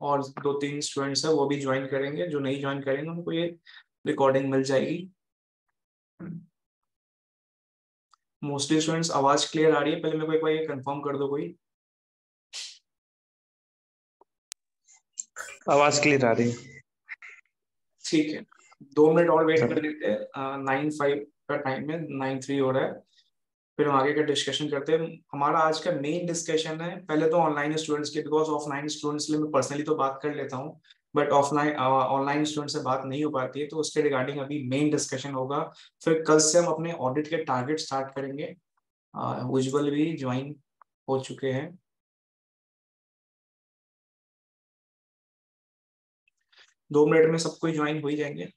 और 2-3 स्टूडेंट्स है वो भी ज्वाइन करेंगे, जो नहीं ज्वाइन करेंगे उनको ये रिकॉर्डिंग मिल जाएगी। मोस्टली स्टूडेंट्स आवाज क्लियर आ रही है? पहले मेरे को एक बार ये कंफर्म कर दो कोई। आवाज क्लियर आ रही है। ठीक है, 2 मिनट और वेट कर लेते हैं। 9:05 का टाइम है, 9:03 हो रहा है। फिर हम आगे का डिस्कशन करते हैं। हमारा आज का मेन डिस्कशन है, पहले तो ऑनलाइन स्टूडेंट्स के, बिकॉज ऑफलाइन स्टूडेंट्स के लिए मैं पर्सनली तो बात कर लेता हूँ, बट ऑफलाइन ऑनलाइन स्टूडेंट से बात नहीं हो पाती है, तो उसके रिगार्डिंग अभी मेन डिस्कशन होगा। फिर कल से हम अपने ऑडिट के टारगेट स्टार्ट करेंगे। उज्जवल भी ज्वाइन हो चुके हैं। 2 मिनट में सब कोई ज्वाइन हो ही जाएंगे।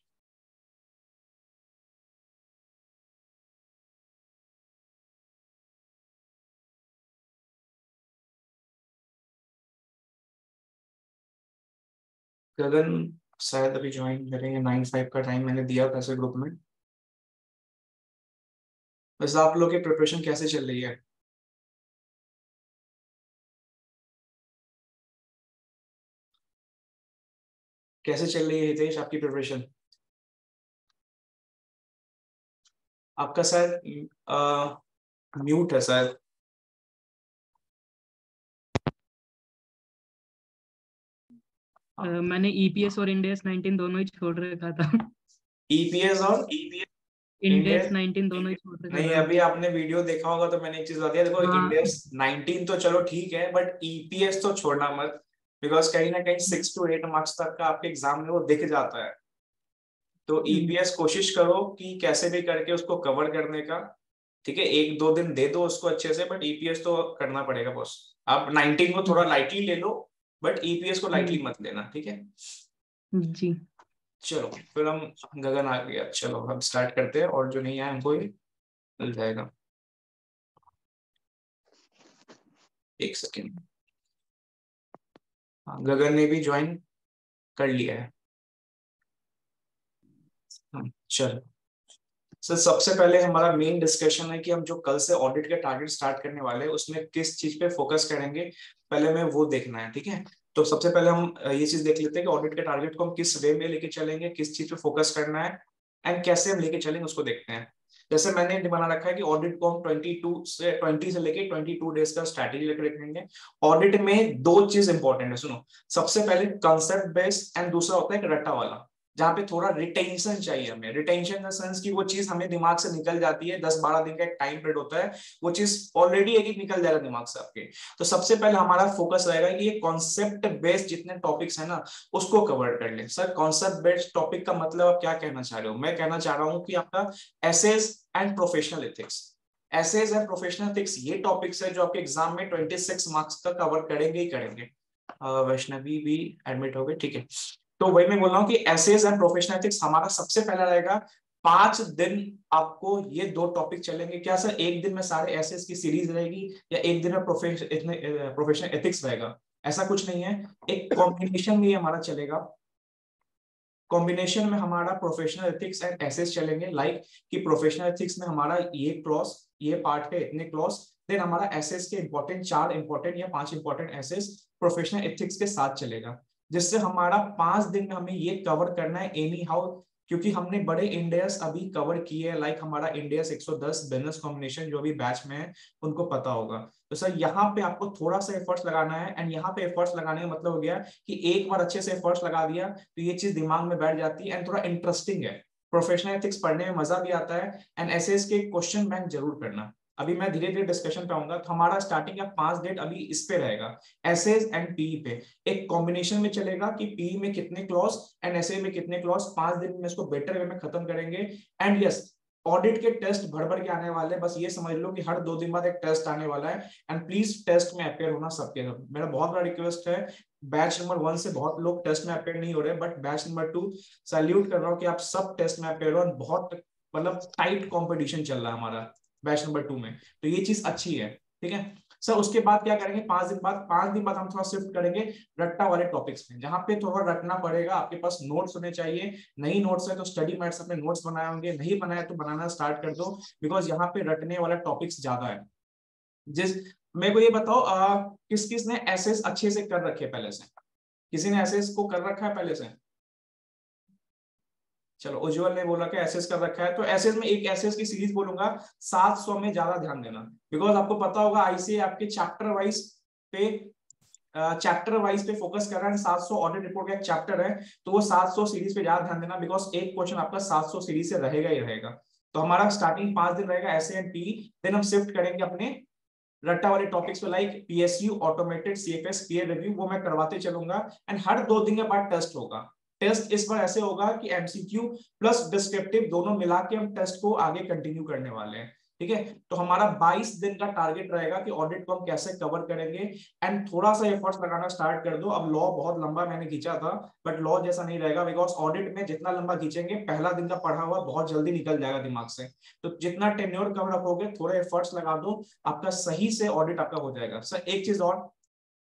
गगन शायद अभी ज्वाइन करेंगे, 9:05 का टाइम मैंने दिया वैसे ग्रुप में। वैसे आप लोग की प्रिपरेशन कैसे चल रही है? कैसे चल रही है हितेश आपकी प्रिपरेशन? आपका शायद म्यूट है शायद। मैंने ईपीएस और इंडेस 19 दोनों ही छोड़ रखा था। ईपीएस और इंडेस 19 दोनों ही छोड़ रखा नहीं, था। अभी आपने वीडियो देखा होगा तो मैंने एक चीज बता दिया, देखो हाँ। इंडेस 19 तो चलो ठीक है, बट ईपीएस तो छोड़ना मत, बिकॉज कहीं ना कहीं 6 to 8 मार्क्स तक का आपके एग्जाम में वो दिख जाता है। तो ईपीएस कोशिश करो कि कैसे भी करके उसको कवर करने का। ठीक है, 1-2 दिन दे दो उसको अच्छे से, बट ईपीएस तो करना पड़ेगा बॉस। आप 19 को थोड़ा लाइटली ले लो, बट ईपीएस को लाइटली मत लेना, ठीक है? जी। चलो फिर हम, गगन आ गया, चलो हम स्टार्ट करते हैं, और जो नहीं आया हमको ये मिल जाएगा। एक सेकेंड। हाँ, गगन ने भी ज्वाइन कर लिया है। चलो सर, सबसे पहले हमारा मेन डिस्कशन है कि हम जो कल से ऑडिट के टारगेट स्टार्ट करने वाले हैं उसमें किस चीज पे फोकस करेंगे, पहले हमें वो देखना है, ठीक है? तो सबसे पहले हम ये चीज देख लेते हैं कि ऑडिट के टारगेट को हम किस वे में लेके चलेंगे, किस चीज पे फोकस करना है, एंड कैसे हम लेके चलेंगे उसको देखते हैं। जैसे मैंने बना रखा है कि ऑडिट को हम 20 से लेके 22 डेज का स्ट्रैटेजी लेकर रखेंगे। ऑडिट में 2 चीज इंपॉर्टेंट है, सुनो। सबसे पहले कंसेप्ट बेस्ड, एंड दूसरा होता है एक रट्टा वाला, जहाँ पे थोड़ा रिटेंशन चाहिए हमें। रिटेंशन इन द सेंस की वो चीज हमें दिमाग से निकल जाती है, 10-12 दिन का एक टाइम पीरियड होता है, वो चीज ऑलरेडी एक निकल जाएगा दिमाग से आपके। तो सबसे पहले हमारा फोकस रहेगा कि ये कॉन्सेप्ट बेस्ड जितने टॉपिक्स है ना उसको कवर कर ले। सर कॉन्सेप्ट बेस्ड टॉपिक का मतलब आप क्या कहना चाह रहे हो? मैं कहना चाह रहा हूँ कि आपका essays and professional ethics. Essays and professional ethics ये टॉपिक्स है जो आपके एग्जाम में 26 मार्क्स तक कवर करेंगे ही करेंगे। वैष्णवी भी एडमिट हो गए, ठीक है। तो वही मैं बोल रहा हूँ कि एसेज एंड प्रोफेशनल एथिक्स हमारा सबसे पहला रहेगा। 5 दिन आपको ये 2 टॉपिक चलेंगे। क्या सर एक दिन में सारे एसेज की सीरीज रहेगी, या एक दिन में प्रोफेशनल एथिक्स रहेगा? ऐसा कुछ नहीं है, एक कॉम्बिनेशन में हमारा चलेगा। कॉम्बिनेशन में हमारा प्रोफेशनल एथिक्स एंड एसेज चलेंगे, लाइक कि प्रोफेशनल एथिक्स में हमारा ये क्लॉज, ये पार्ट है, इतने क्लॉज, देन हमारा एसेज के इंपॉर्टेंट 4 इंपॉर्टेंट या 5 इंपॉर्टेंट एसेज प्रोफेशनल एथिक्स के साथ चलेगा, जिससे हमारा 5 दिन में हमें ये कवर करना है एनी हाउ। क्योंकि हमने बड़े इंडेक्स अभी कवर किए हैं, लाइक हमारा इंडेक्स 110 बिजनेस कॉम्बिनेशन, जो अभी बैच में है उनको पता होगा। तो सर यहाँ पे आपको थोड़ा सा एफर्ट्स लगाना है, एंड यहाँ पे एफर्ट्स लगाने का मतलब हो गया कि एक बार अच्छे से एफर्ट्स लगा दिया तो ये चीज दिमाग में बैठ जाती है, एंड थोड़ा इंटरेस्टिंग है। प्रोफेशनल एथिक्स पढ़ने में मजा भी आता है, एंड एसेस के क्वेश्चन बैंक जरूर करना। अभी मैं धीरे धीरे डिस्कशन पे आऊंगा, तो हमारा स्टार्टिंग का 5 डेट अभी इस पे रहेगा, एसेज एंड पीई पे। एक कॉम्बिनेशन में चलेगा कि पीई में कितने क्लॉज एंड एसे में कितने क्लॉज, 5 दिन में इसको बेटर वे में खत्म करेंगे। एंड यस, ऑडिट के टेस्ट भर भर के आने वाले हैं, बस ये समझ लो कि हर 2 दिन बाद एक टेस्ट आने वाला है, एंड प्लीज टेस्ट में अपेयर होना सबके। मेरा बहुत बड़ा रिक्वेस्ट है, बैच नंबर 1 से बहुत लोग टेस्ट में अपेयर नहीं हो रहे, बट बैच नंबर 2 सैल्यूट कर रहा हूँ कि आप सब टेस्ट में अपेयर हो। बहुत मतलब टाइट कंपटीशन चल रहा है हमारा बैच नंबर 2 में, तो ये चीज अच्छी है, ठीक है सर। उसके बाद क्या करेंगे, 5 दिन बाद हम थोड़ा शिफ्ट करेंगे रट्टा वाले टॉपिक्स में, जहां पे थोड़ा रटना पड़ेगा। आपके पास नोट्स होने चाहिए, नहीं नोट्स है तो स्टडी मैट्स अपने नोट्स बनाए होंगे, नहीं बनाया तो बनाना स्टार्ट कर दो, बिकॉज यहाँ पे रटने वाला टॉपिक्स ज्यादा है। जिस मेरे को ये बताओ, किस किस ने एसेस अच्छे से कर रखे पहले से? किसी ने एसएस को कर रखा है पहले से? चलो, उज्जवल ने बोला कि एसएस कर रखा है, तो एसएस में एक एसएस की सीरीज बोलूंगा 700 में ज्यादा ध्यान देना, बिकॉज आपको पता होगा आईसीए आपके चैप्टर वाइज पे फोकस कर रहा है। 700 ऑडिट रिपोर्ट का एक चैप्टर है, तो वो 700 सीरीज पे ज्यादा ध्यान देना, बिकॉज एक क्वेश्चन आपका 700 सीरीज से रहेगा ही रहेगा। तो हमारा स्टार्टिंग 5 दिन रहेगा एसए एंड पी, देन हम शिफ्ट करेंगे अपने रट्टा वाले टॉपिक्स पे, like PSU, automated, CFS, peer review, वो मैं करवाते चलूंगा। एंड हर 2 दिन के बाद टेस्ट होगा। टेस्ट इस बार ऐसे होगा कि एमसीक्यू प्लस डिस्क्रिप्टिव दोनों मिला के हम टेस्ट को आगे कंटिन्यू करने वाले हैं, ठीक है। तो हमारा 22 दिन का टारगेट रहेगा कि ऑडिट को हम कैसे कवर करेंगे। एंड थोड़ा सा एफर्ट्स लगाना स्टार्ट कर दो। अब लॉ बहुत लंबा मैंने खींचा था, बट लॉ जैसा नहीं रहेगा, बिकॉज ऑडिट में जितना लंबा खींचेंगे, पहला दिन का पढ़ा हुआ बहुत जल्दी निकल जाएगा दिमाग से। तो जितना टेन्योर कवर रखोगे, थोड़े एफर्ट्स लगा दो, आपका सही से ऑडिट आपका हो जाएगा। सर एक चीज और,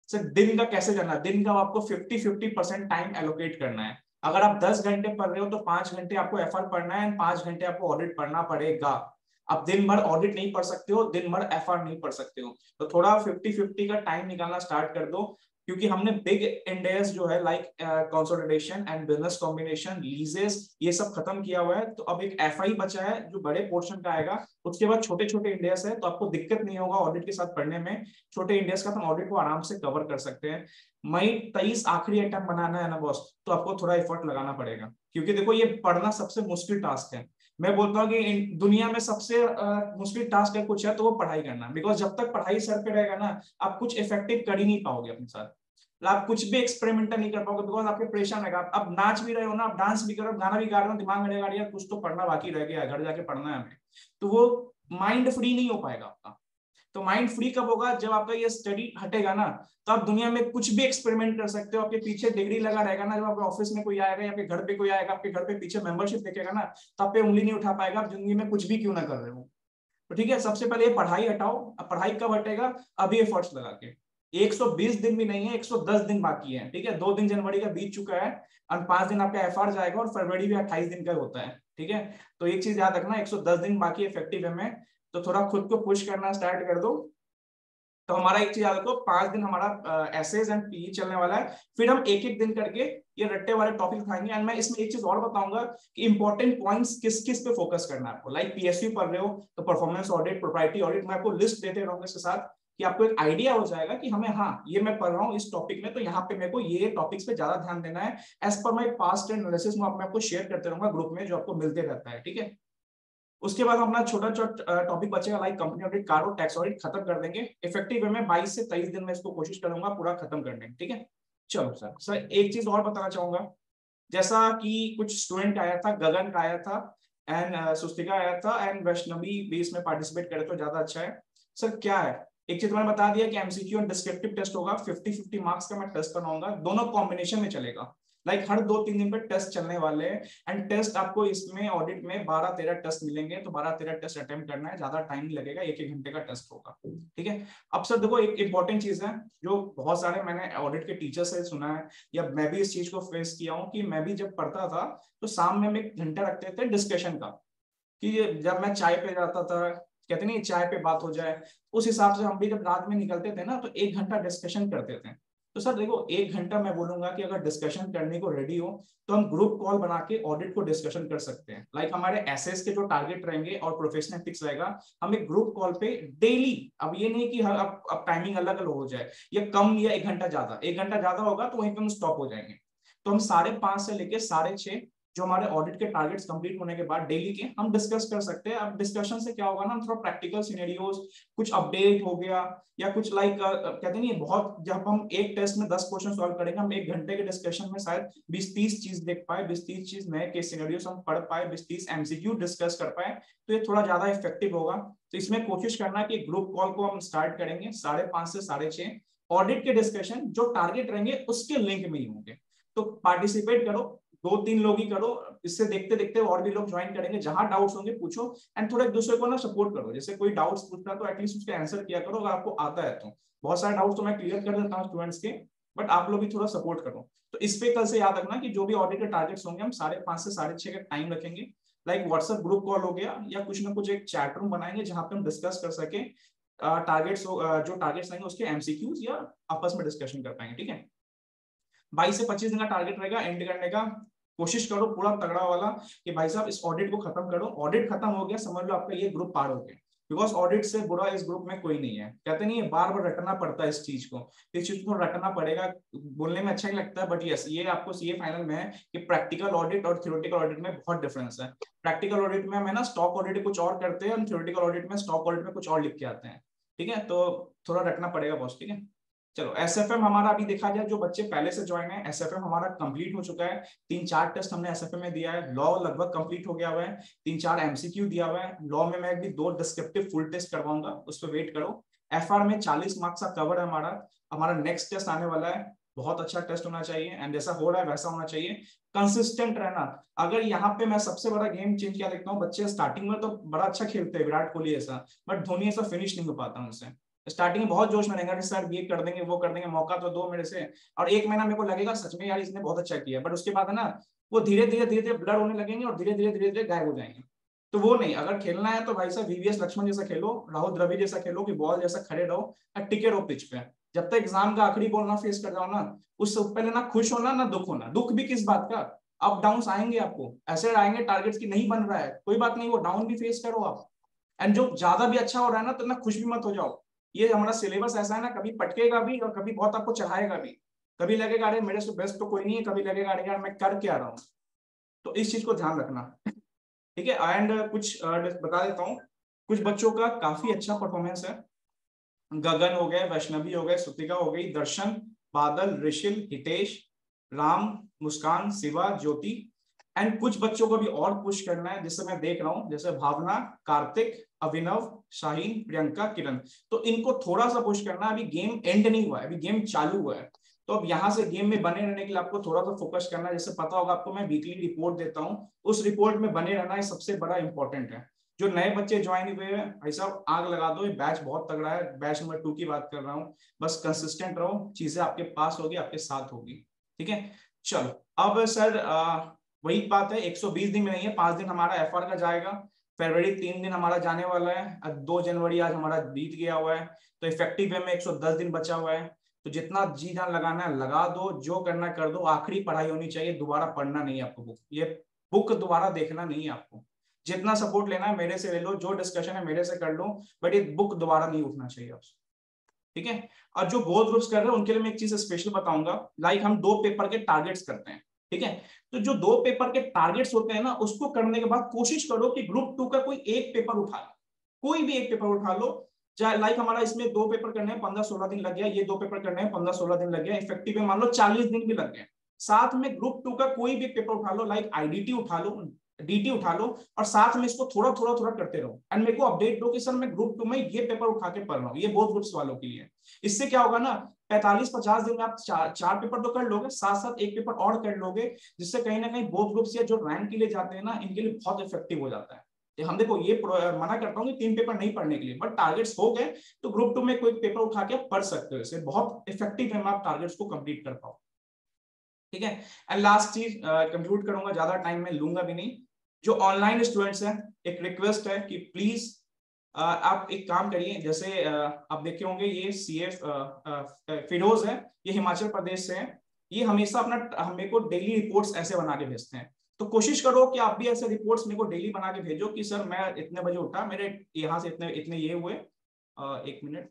सर दिन का कैसे करना है? दिन का आपको 50-50% टाइम एलोकेट करना है। अगर आप 10 घंटे पढ़ रहे हो तो 5 घंटे आपको एफआर पढ़ना है, 5 घंटे आपको ऑडिट पढ़ना पड़ेगा। आप दिन भर ऑडिट नहीं पढ़ सकते हो, दिन भर एफआर नहीं पढ़ सकते हो, तो थोड़ा 50-50 का टाइम निकालना स्टार्ट कर दो। क्योंकि हमने बिग इंडेस जो है, like consolidation and business combination, लीजेस, ये सब खत्म किया हुआ है। तो अब एक एफआई बचा है जो बड़े पोर्शन का आएगा। उसके बाद छोटे छोटे इंडेस है, तो आपको दिक्कत नहीं होगा ऑडिट के साथ पढ़ने में। छोटे इंडेस का हम ऑडिट को आराम से कवर कर सकते हैं। मई 23 आखिरी आइटम बनाना है ना बॉस, तो आपको थोड़ा एफर्ट लगाना पड़ेगा, क्योंकि देखो ये पढ़ना सबसे मुश्किल टास्क है। मैं बोलता हूँ कि दुनिया में सबसे मुश्किल टास्क है कुछ है तो वो पढ़ाई करना, बिकॉज जब तक पढ़ाई सर पे रहेगा ना, आप कुछ इफेक्टिव कर ही नहीं पाओगे अपने साथ। आप कुछ भी एक्सपेरिमेंटल नहीं कर पाओगे, बिकॉज आपके प्रेशर रहेगा। अब नाच भी रहे हो ना, आप डांस भी करो, गाना भी गा रहे हो, दिमाग में रहेगा यार कुछ तो पढ़ना बाकी रह गया, घर जाके पढ़ना है हमें, तो वो माइंड फ्री नहीं हो पाएगा आपका। तो माइंड फ्री कब होगा? जब आपका ये स्टडी हटेगा ना, तो आप दुनिया में कुछ भी एक्सपेरिमेंट कर सकते हो। आपके पीछे डिग्री लगा रहेगा ना, जब आपके ऑफिस में कोई आएगा या आपके घर पे कोई आएगा, आपके घर पे पीछे मेंबरशिप देखेगा ना, तो आप पे उंगली नहीं उठा पाएगा, आप जिंदगी में कुछ भी क्यों ना कर रहे हो। तो ठीक है, सबसे पहले ये पढ़ाई हटाओ। अब पढ़ाई कब हटेगा? अभी एफर्ट्स लगा के। 120 दिन भी नहीं है, 110 दिन बाकी है, ठीक है। 2 दिन जनवरी का बीत चुका है, और 5 दिन आपका एफआर जाएगा, और फरवरी भी 28 दिन का होता है, ठीक है। तो एक चीज याद रखना, 110 दिन बाकी इफेक्टिव है में, तो थोड़ा खुद को पुश करना स्टार्ट कर दो। तो हमारा एक चीज याद रखो, 5 दिन हमारा एसेज एंड पीई चलने वाला है। फिर हम एक एक दिन करके ये रट्टे वाले टॉपिक उठाएंगे। एंड मैं इसमें एक चीज और बताऊंगा कि इंपॉर्टेंट पॉइंट्स किस किस पे फोकस करना है आपको। लाइक पीएसयू पढ़ रहे हो तो परफॉर्मेंस ऑडिट, प्रोप्राइटी ऑडिट, मैं आपको लिस्ट देते रहूंगा इसके साथ, कि आपको एक आइडिया हो जाएगा कि हमें, हाँ ये मैं पढ़ रहा हूँ इस टॉपिक में, तो यहाँ पे मेरे को ये टॉपिक्स पे ज्यादा ध्यान देना है। As per my past analysis मैं आपको शेयर करते रहूंगा ग्रुप में, जो आपको मिलते रहता है, ठीक है। उसके बाद अपना छोटा छोटा टॉपिक बचेगा, लाइक कंपनी ऑडिट, कार और टैक्स ऑडिट, खत्म कर देंगे इफेक्टिव वे में। 22 से 23 दिन में इसको कोशिश करूंगा पूरा खत्म करने की, ठीक है। चलो सर एक चीज और बताना चाहूंगा। जैसा कि कुछ स्टूडेंट आया था, गगन का आया था, एंड सुस्तिका आया था, एंड वैष्णवी भी इसमें पार्टिसिपेट करे तो ज्यादा अच्छा है। सर क्या है, एक चीज मैंने बता दिया कि एमसीक्यू और डिस्क्रिप्टिव टेस्ट होगा, 50-50 मार्क्स का मैं टेस्ट करवाऊंगा, दोनों कॉम्बिनेशन में चलेगा। लाइक हर 2-3 दिन पे टेस्ट चलने वाले हैं। एंड टेस्ट आपको इसमें ऑडिट में 12-13 टेस्ट मिलेंगे, तो 12-13 टेस्ट अटेम्प्ट करना है, ज्यादा टाइम नहीं लगेगा, 1-1 घंटे का टेस्ट होगा, ठीक है। अब सर देखो, एक इंपॉर्टेंट चीज है जो बहुत सारे मैंने ऑडिट के टीचर से सुना है, या मैं भी इस चीज को फेस किया हूँ, कि मैं भी जब पढ़ता था तो शाम में हम 1 घंटा रखते थे डिस्कशन का, कि जब मैं चाय पे जाता था, कहते नहीं चाय पे बात हो जाए, उस हिसाब से हम भी जब रात में निकलते थे ना, तो 1 घंटा डिस्कशन करते थे। तो सर देखो, 1 घंटा मैं बोलूंगा कि अगर डिस्कशन करने को रेडी हो, तो हम ग्रुप कॉल बना के ऑडिट को डिस्कशन कर सकते हैं। लाइक हमारे एसएस के जो टारगेट रहेंगे और प्रोफेशनल एथिक्स रहेगा, हम एक ग्रुप कॉल पे डेली, अब ये नहीं कि हर अब टाइमिंग अलग अलग हो जाए, या कम या 1 घंटा ज्यादा, 1 घंटा ज्यादा होगा तो वहीं पे हम स्टॉप हो जाएंगे। तो हम 5:30 से लेके 6:30 जो हमारे ऑडिट के टारगेट्स कंप्लीट होने के बाद डेली के हम डिस्कस कर सकते हैं। अब डिस्कशन से क्या होगा ना, हम थोड़ा प्रैक्टिकल सिनेरियोस, कुछ अपडेट हो गया, या कुछ लाइक कहते नहीं, बहुत जब हम एक टेस्ट में 10 क्वेश्चन सॉल्व करेंगे, हम 1 घंटे के डिस्कशन में शायद 20-30 चीज देख पाए, 20-30 चीज नए केस सिनेरियोस हम पढ़ पाए, 20-30 एमसीक्यू डिस्कस कर पाए, तो ये थोड़ा ज्यादा इफेक्टिव होगा। तो इसमें कोशिश करना कि ग्रुप कॉल को हम स्टार्ट करेंगे 5:30 से 6:30। ऑडिट के डिस्कशन जो टारगेट रहेंगे उसके लिंक में ही होंगे, तो पार्टिसिपेट करो, 2-3 लोग ही करो, इससे देखते देखते और भी लोग ज्वाइन करेंगे। जहां डाउट्स होंगे पूछो, एंड थोड़ा एक दूसरे को ना सपोर्ट करो। जैसे कोई डाउट्स पूछता है तो एटलीस्ट उसके आंसर किया करो, अगर आपको आता है तो। बहुत सारे डाउट्स तो मैं क्लियर कर देता हूँ स्टूडेंट्स के, बट आप लोग भी थोड़ा सपोर्ट करो। तो इस पे कल से याद रखना कि जो भी ऑडिट के टारगेट्स होंगे, हम 5:30 से 6:30 का टाइम रखेंगे। लाइक व्हाट्सएप ग्रुप कॉल हो गया, या कुछ ना कुछ एक चैट रूम बनाएंगे जहां पे हम डिस्कस कर सके टारगेट्स, जो टारगेट्स आएंगे उसके एमसीक्यूज, या आपस में डिस्कशन कर पाएंगे, ठीक है। 22 से 25 दिन का टारगेट रहेगा एंड करने का। कोशिश करो पूरा तगड़ा वाला कि भाई साहब इस ऑडिट को खत्म करो। ऑडिट खत्म हो गया समझ लो आपका ये ग्रुप पार हो गया, बिकॉज ऑडिट से बुरा इस ग्रुप में कोई नहीं है। कहते नहीं है बार बार रटना पड़ता है इस चीज को, इस चीज को रटना पड़ेगा। बोलने में अच्छा ही लगता है, बट यस ये आपको ये फाइनल में है कि प्रैक्टिकल ऑडिट और थ्योरेटिकल ऑडिट में बहुत डिफरेंस है। प्रैक्टिकल ऑडिट में हम है ना स्टॉक ऑडिट कुछ और करते हैं, और थ्योरेटिकल ऑडिट में स्टॉक ऑडिट में कुछ और लिख के आते हैं। ठीक है, तो थोड़ा रटना पड़ेगा बॉस। ठीक है, चलो एसएफएम हमारा अभी देखा जाए, जो बच्चे पहले से ज्वाइन है एसएफएम हमारा कंप्लीट हो चुका है। 3-4 टेस्ट हमने एसएफएम में दिया है। लॉ लगभग कंप्लीट हो गया हुआ है, 3-4 एमसीक्यू दिया हुआ है। लॉ में मैं भी 2 डिस्क्रिप्टिव फुल टेस्ट करवाऊंगा, उस पर वेट करो। एफआर में 40 मार्क्स का कवर है हमारा। हमारा नेक्स्ट टेस्ट आने वाला है, बहुत अच्छा टेस्ट होना चाहिए, एंड जैसा हो रहा है वैसा होना चाहिए। कंसिस्टेंट रहना। अगर यहाँ पे मैं सबसे बड़ा गेम चेंज क्या देखता हूँ, बच्चे स्टार्टिंग में तो बड़ा अच्छा खेलते हैं विराट कोहली ऐसा, बट धोनी ऐसा फिनिश नहीं हो पाता उनसे। स्टार्टिंग में बहुत जोश में रहेगा, सर ये कर देंगे वो कर देंगे, मौका तो दो मेरे से, और 1 महीना मेरे को लगेगा सच में यार इसने बहुत अच्छा किया, बट उसके बाद है ना वो धीरे धीरे धीरे धीरे ब्लर होने लगेंगे और धीरे धीरे धीरे धीरे गायब हो जाएंगे। तो वो नहीं, अगर खेलना है तो भाई साहब वीवीएस लक्ष्मण जैसा खेलो, राहुल द्रविड़ जैसा खेलो कि बॉल जैसा खड़े रहो और टिके रहो पिच पे। जब तक एग्जाम का आखिरी बॉल ना फेस कर जाओ ना, उससे पहले ना खुश होना ना दुख होना। दुख भी किस बात का, अप डाउन आएंगे आपको, ऐसे आएंगे टारगेट्स की नहीं बन रहा है कोई बात नहीं, वो डाउन भी फेस करो आप। एंड जो ज्यादा भी अच्छा हो रहा है ना तो ना खुश भी मत हो जाओ। ये हमारा सिलेबस ऐसा है ना, कभी पटकेगा भी और कभी बहुत आपको चढ़ाएगा भी। कभी लगेगा अरे मेरे से बेस्ट तो कोई नहीं है, कभी लगेगा अरे यार मैं कर क्या रहा हूँ। तो इस चीज को ध्यान रखना। ठीक है, एंड कुछ बता देता हूँ, कुछ बच्चों का काफी अच्छा परफॉर्मेंस है। गगन हो गए, वैष्णवी हो गए, सुतिका हो गई, दर्शन, बादल, ऋषिल, हितेश, राम, मुस्कान, शिवा, ज्योति। एंड कुछ बच्चों को भी और पुश करना है जिससे मैं देख रहा हूँ, जैसे भावना, कार्तिक, अभिनव, शाहीन, प्रियंका, किरण। तो इनको थोड़ा सा पुश करना है, अभी गेम एंड नहीं हुआ है, अभी गेम चालू हुआ है। तो अब यहाँ से गेम में बने रहने के लिए आपको थोड़ा सा फोकस करना है। जैसे पता होगा आपको मैं वीकली रिपोर्ट देता हूँ, उस रिपोर्ट में बने रहना है सबसे बड़ा इंपॉर्टेंट है। जो नए बच्चे ज्वाइन हुए हैं भाई साहब आग लगा दो, ये बैच बहुत तगड़ा है, बैच नंबर 2 की बात कर रहा हूँ। बस कंसिस्टेंट रहो, चीजें आपके पास होगी, आपके साथ होगी। ठीक है, चलो अब सर वही बात है, 120 दिन में नहीं है, 5 दिन हमारा एफआर का जाएगा। फरवरी 3 दिन हमारा जाने वाला है, 2 जनवरी आज हमारा बीत गया हुआ है, तो इफेक्टिव वे में 110 दिन बचा हुआ है। तो जितना जी जान लगाना है लगा दो, जो करना कर दो। आखिरी पढ़ाई होनी चाहिए, दोबारा पढ़ना नहीं है आपको बुक, ये बुक दोबारा देखना नहीं है आपको। जितना सपोर्ट लेना है मेरे से ले लो, जो डिस्कशन है मेरे से कर लो, बट ये बुक दोबारा नहीं उठना चाहिए आपसे। ठीक है, और जो बोर्ड ग्रुप्स कर रहे हैं उनके लिए मैं एक चीज स्पेशल बताऊंगा। लाइक हम 2 पेपर के टारगेट्स करते हैं, ठीक है। तो जो 2 पेपर के टारगेट्स होते हैं ना, उसको करने के बाद कोशिश करो कि ग्रुप 2 का कोई एक पेपर उठा लो, कोई भी एक पेपर उठा लो। चाहे लाइक हमारा इसमें 2 पेपर करने हैं, 15-16 दिन लग गया, ये 2 पेपर करने हैं, 15-16 दिन लग गया, इफेक्टिव में मान लो 40 दिन भी लग गए। साथ में ग्रुप 2 का कोई भी पेपर उठा लो, लाइक आईडीटी उठा लो, डीटी उठा लो, और साथ में इसको थोड़ा थोड़ा थोड़ा करते रहो। एंड मेरे को अपडेट दो कि सर मैं ग्रुप 2 में ये पेपर उठा के पढ़ रहा हूँ, ये बोथ ग्रुप्स वालों के लिए। इससे क्या होगा ना, 45-50 दिन में आप 4 पेपर तो कर लोगे, साथ साथ एक पेपर और कर लोगे, जिससे कहीं ना कहीं बोथ ग्रुप्स या जो रैंक के लिए जाते हैं ना, इनके लिए बहुत इफेक्टिव हो जाता है। हम देखो ये मना करता हूँ कि 3 पेपर नहीं पढ़ने के लिए, बट टारगेट्स हो गए तो ग्रुप 2 में कोई पेपर उठा के पढ़ सकते हो, इससे बहुत इफेक्टिव है, आप टारगेट्स को कंप्लीट कर पाओ। ठीक है, एंड लास्ट चीज कंक्लूड करूंगा, ज्यादा टाइम में लूंगा भी नहीं। जो ऑनलाइन स्टूडेंट्स हैं, एक रिक्वेस्ट है कि प्लीज आप एक काम करिए, जैसे आप देखे होंगे ये सीएफ फिरोज है, ये हिमाचल प्रदेश से है। ये हमेशा अपना मेरे को डेली रिपोर्ट्स ऐसे बना के भेजते हैं। तो कोशिश करो कि आप भी ऐसे रिपोर्ट्स मेरे को डेली बना के भेजो कि सर मैं इतने बजे उठा, मेरे यहाँ से इतने इतने ये हुए। 1 मिनट,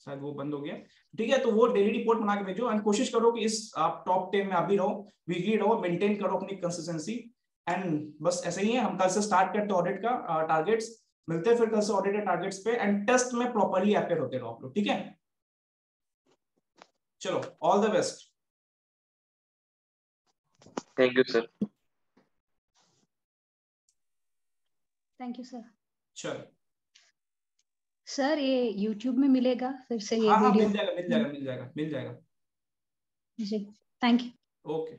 शायद वो बंद हो गया। ठीक है, तो वो डेली रिपोर्ट बना के भेजो, एंड कोशिश करो कि इस आप टॉप 10 में आप भी रहो, वीकली रहो, मेंटेन करो अपनी कंसिस्टेंसी। एंड बस ऐसे ही है, हम कल से स्टार्ट करते हैं ऑडिट का टारगेट्स। मिलते हैं फिर कल से ऑडिट के टारगेट्स पे, एंड टेस्ट में प्रॉपर्ली अपेयर होते रहो आप लोग। ठीक है, चलो all the best. Thank you sir. Thank you sir. चलो सर ये YouTube में मिलेगा फिर से ये हाँ हाँ वीडियो? मिल जाएगा मिल जाएगा मिल जाएगा मिल जाएगा। जी थैंक यू। ओके।